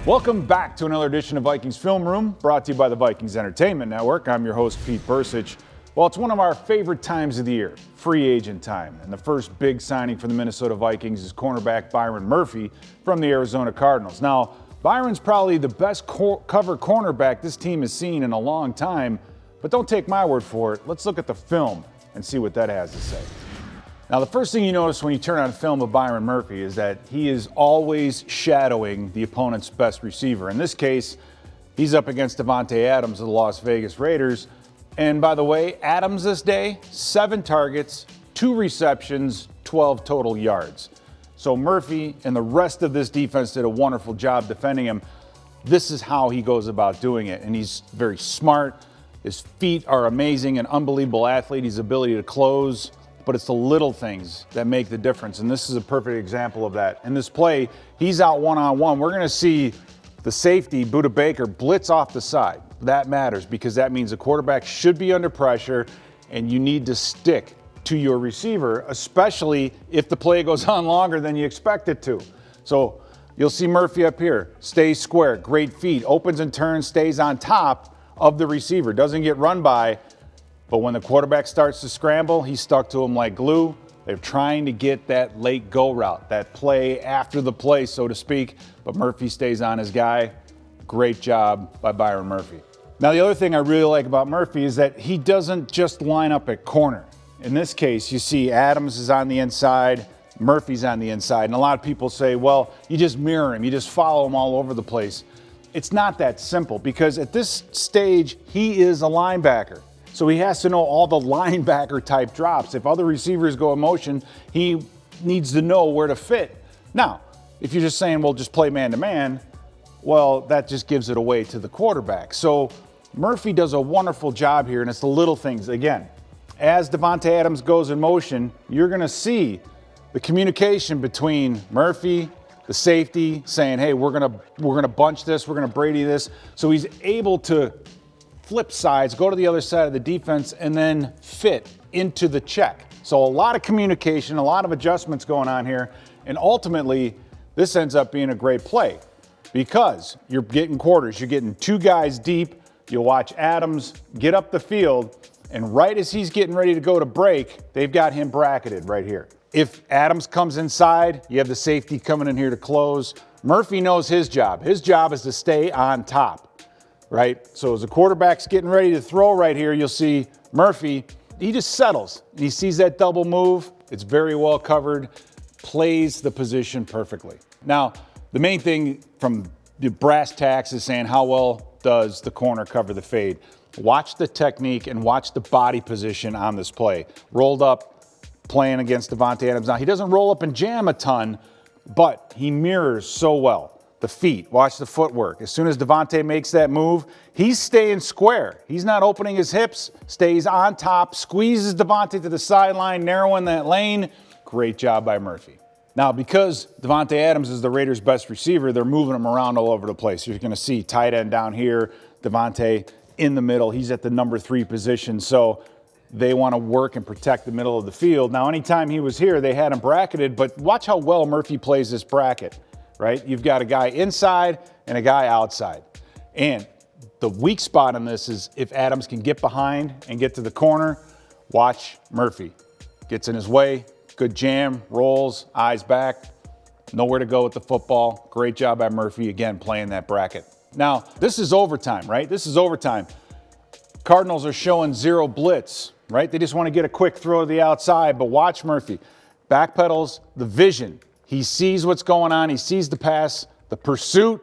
Welcome back to another edition of Vikings Film Room, brought to you by the Vikings Entertainment Network. I'm your host, Pete Bercich. Well, it's one of our favorite times of the year, free agent time. And the first big signing for the Minnesota Vikings is cornerback Byron Murphy from the Arizona Cardinals. Now, Byron's probably the best cover cornerback this team has seen in a long time, but don't take my word for it. Let's look at the film and see what that has to say. Now, the first thing you notice when you turn on film of Byron Murphy is that he is always shadowing the opponent's best receiver. In this case, he's up against Davante Adams of the Las Vegas Raiders. And by the way, Adams this day, 7 targets, 2 receptions, 12 total yards. So Murphy and the rest of this defense did a wonderful job defending him. This is how he goes about doing it. And he's very smart. His feet are amazing, an unbelievable athlete. His ability to close. But it's the little things that make the difference, and this is a perfect example of that. In this play, he's out one-on-one. We're going to see the safety, Budda Baker, blitz off the side. That matters because that means the quarterback should be under pressure, and you need to stick to your receiver, especially if the play goes on longer than you expect it to. So you'll see Murphy up here, stays square, great feet, opens and turns, stays on top of the receiver, doesn't get run by. But when the quarterback starts to scramble, he's stuck to him like glue. They're trying to get that late go route, that play after the play, so to speak. But Murphy stays on his guy. Great job by Byron Murphy. Now, the other thing I really like about Murphy is that he doesn't just line up at corner. In this case, you see Adams is on the inside, Murphy's on the inside. And a lot of people say, well, you just mirror him, you just follow him all over the place. It's not that simple because at this stage, he is a linebacker. So he has to know all the linebacker type drops. If other receivers go in motion, he needs to know where to fit. Now, if you're just saying, well, just play man to man, well, that just gives it away to the quarterback. So Murphy does a wonderful job here, and it's the little things. Again, as Davante Adams goes in motion, you're going to see the communication between Murphy, the safety, saying, hey, we're going to bunch this, we're going to Brady this. So he's able to flip sides, go to the other side of the defense, and then fit into the check. So a lot of communication, a lot of adjustments going on here, and ultimately, this ends up being a great play because you're getting quarters. You're getting 2 guys deep. You'll watch Adams get up the field, and right as he's getting ready to go to break, they've got him bracketed right here. If Adams comes inside, you have the safety coming in here to close. Murphy knows his job. His job is to stay on top. Right? So as the quarterback's getting ready to throw right here, you'll see Murphy, he just settles. He sees that double move. It's very well covered, plays the position perfectly. Now, the main thing from the brass tacks is saying how well does the corner cover the fade. Watch the technique and watch the body position on this play. Rolled up, playing against Davante Adams. Now, he doesn't roll up and jam a ton, but he mirrors so well. The feet, watch the footwork. As soon as Davante makes that move, he's staying square. He's not opening his hips, stays on top, squeezes Davante to the sideline, narrowing that lane. Great job by Murphy. Now, because Davante Adams is the Raiders' best receiver, they're moving him around all over the place. You're going to see tight end down here, Davante in the middle. He's at the number 3 position, so they want to work and protect the middle of the field. Now, anytime he was here, they had him bracketed, but watch how well Murphy plays this bracket. Right? You've got a guy inside and a guy outside. And the weak spot on this is if Adams can get behind and get to the corner, watch Murphy. Gets in his way, good jam, rolls, eyes back, nowhere to go with the football. Great job by Murphy, again, playing that bracket. Now, this is overtime, right? This is overtime. Cardinals are showing 0 blitz, right? They just want to get a quick throw to the outside, but watch Murphy. Backpedals, the vision. He sees what's going on. He sees the pass, the pursuit.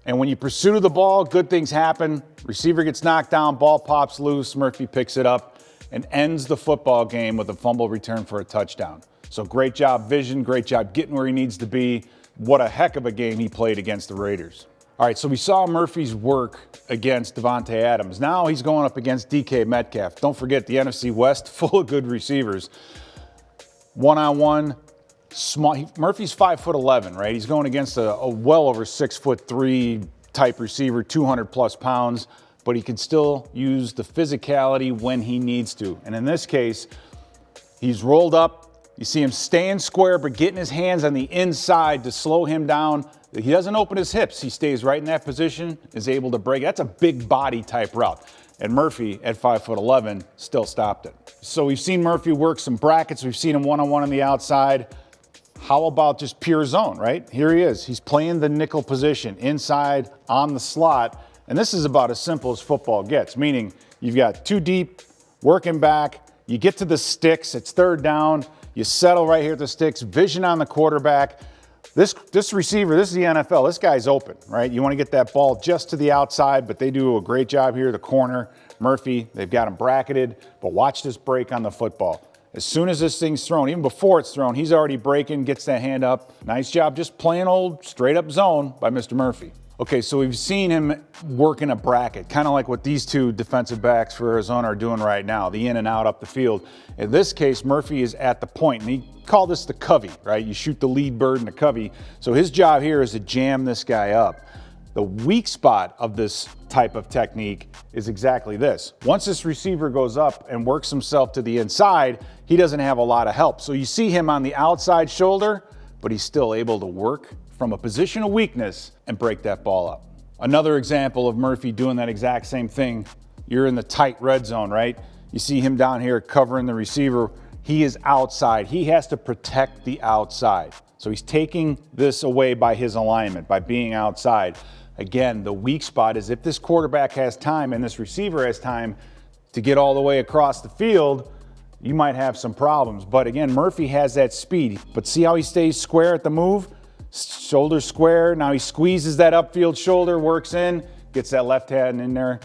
And when you pursue the ball, good things happen. Receiver gets knocked down, ball pops loose. Murphy picks it up and ends the football game with a fumble return for a touchdown. So great job vision, great job getting where he needs to be. What a heck of a game he played against the Raiders. All right, so we saw Murphy's work against Davante Adams. Now he's going up against DK Metcalf. Don't forget the NFC West, full of good receivers. One-on-one. Small. Murphy's 5'11", right? He's going against a well over 6'3" type receiver, 200+ pounds, but he can still use the physicality when he needs to. And in this case, he's rolled up, You see him staying square, but getting his hands on the inside to slow him down. He doesn't open his hips. He stays right in that position, is able to break. That's a big body type route. And Murphy, at 5'11", still stopped it. So we've seen Murphy work some brackets. We've seen him one-on-one on the outside. How about just pure zone, right? Here he is. He's playing the nickel position inside on the slot. And this is about as simple as football gets, meaning you've got two deep, working back. You get to the sticks. It's third down. You settle right here at the sticks. Vision on the quarterback. This receiver, this is the NFL. This guy's open, right? You want to get that ball just to the outside, but they do a great job here. The corner, Murphy, they've got him bracketed. But watch this break on the football. As soon as this thing's thrown, even before it's thrown, he's already breaking, gets that hand up. Nice job just playing old straight-up zone by Mr. Murphy. Okay, so we've seen him work in a bracket, kind of like what these two defensive backs for Arizona are doing right now, the in and out up the field. In this case, Murphy is at the point, and he called this the covey, right? You shoot the lead bird in the covey. So his job here is to jam this guy up. The weak spot of this type of technique is exactly this. Once this receiver goes up and works himself to the inside, he doesn't have a lot of help. So you see him on the outside shoulder, but he's still able to work from a position of weakness and break that ball up. Another example of Murphy doing that exact same thing. You're in the tight red zone, right? You see him down here covering the receiver. He is outside. He has to protect the outside. So he's taking this away by his alignment, by being outside. Again, the weak spot is if this quarterback has time and this receiver has time to get all the way across the field, you might have some problems. But again, Murphy has that speed. But see how he stays square at the move? Shoulder square. Now he squeezes that upfield shoulder, works in, gets that left hand in there,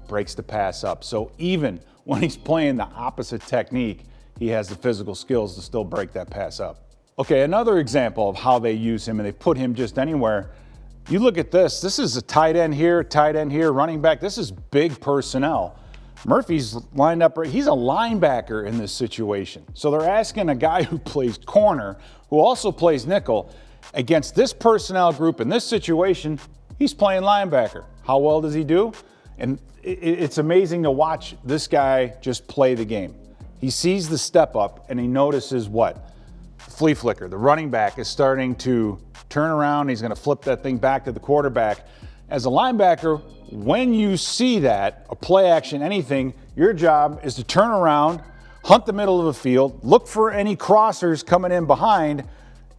breaks the pass up. So even when he's playing the opposite technique, he has the physical skills to still break that pass up. Okay, another example of how they use him, and they put him just anywhere. You look at this. This is a tight end here, running back. This is big personnel. Murphy's lined up right. He's a linebacker in this situation. So they're asking a guy who plays corner, who also plays nickel, against this personnel group in this situation. He's playing linebacker. How well does he do? And it's amazing to watch this guy just play the game. He sees the step up and he notices what? Flea flicker. The running back is starting to turn around. He's going to flip that thing back to the quarterback. As a linebacker, when you see that, a play action, anything, your job is to turn around, hunt the middle of the field, look for any crossers coming in behind.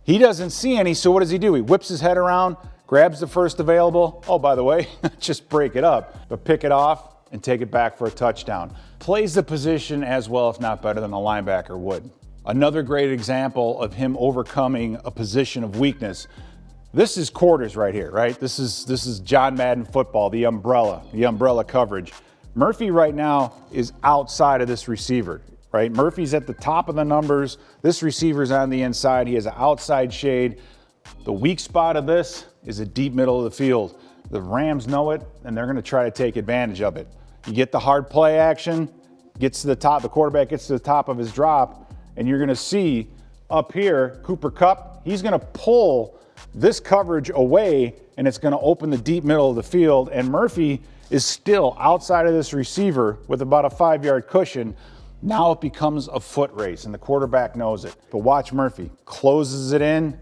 He doesn't see any, so what does he do? He whips his head around, grabs the first available. Oh, by the way, just break it up, but pick it off and take it back for a touchdown. Plays the position as well, if not better, than a linebacker would. Another great example of him overcoming a position of weakness. This is quarters right here, right? This is John Madden football, the umbrella coverage. Murphy right now is outside of this receiver, right? Murphy's at the top of the numbers. This receiver's on the inside. He has an outside shade. The weak spot of this is a deep middle of the field. The Rams know it, and they're going to try to take advantage of it. You get the hard play action, gets to the top, the quarterback gets to the top of his drop, and you're going to see up here, Cooper Kupp, he's going to pull this coverage away, and it's going to open the deep middle of the field, and Murphy is still outside of this receiver with about a 5-yard cushion. Now it becomes a foot race, and the quarterback knows it. But watch Murphy, closes it in,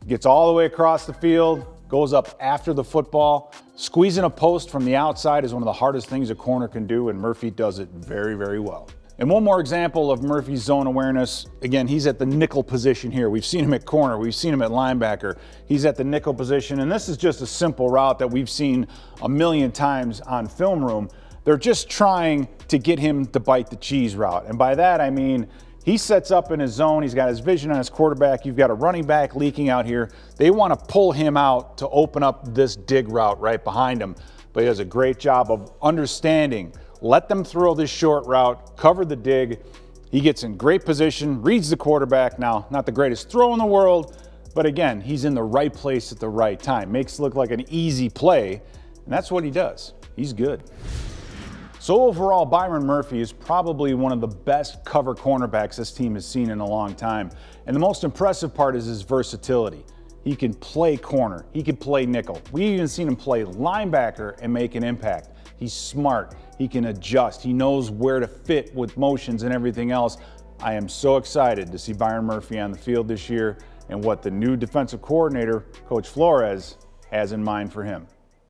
gets all the way across the field, goes up after the football. Squeezing a post from the outside is one of the hardest things a corner can do, and Murphy does it very, very well. And one more example of Murphy's zone awareness. Again, he's at the nickel position here. We've seen him at corner. We've seen him at linebacker. He's at the nickel position, and this is just a simple route that we've seen a million times on film room. They're just trying to get him to bite the cheese route. And by that, I mean, he sets up in his zone. He's got his vision on his quarterback. You've got a running back leaking out here. They want to pull him out to open up this dig route right behind him. But he does a great job of understanding. Let them throw this short route, cover the dig. He gets in great position, reads the quarterback. Now, not the greatest throw in the world, but again, he's in the right place at the right time. Makes it look like an easy play, and that's what he does. He's good. So overall, Byron Murphy is probably one of the best cover cornerbacks this team has seen in a long time. And the most impressive part is his versatility. He can play corner, he can play nickel. We've even seen him play linebacker and make an impact. He's smart, he can adjust, he knows where to fit with motions and everything else. I am so excited to see Byron Murphy on the field this year and what the new defensive coordinator, Coach Flores, has in mind for him.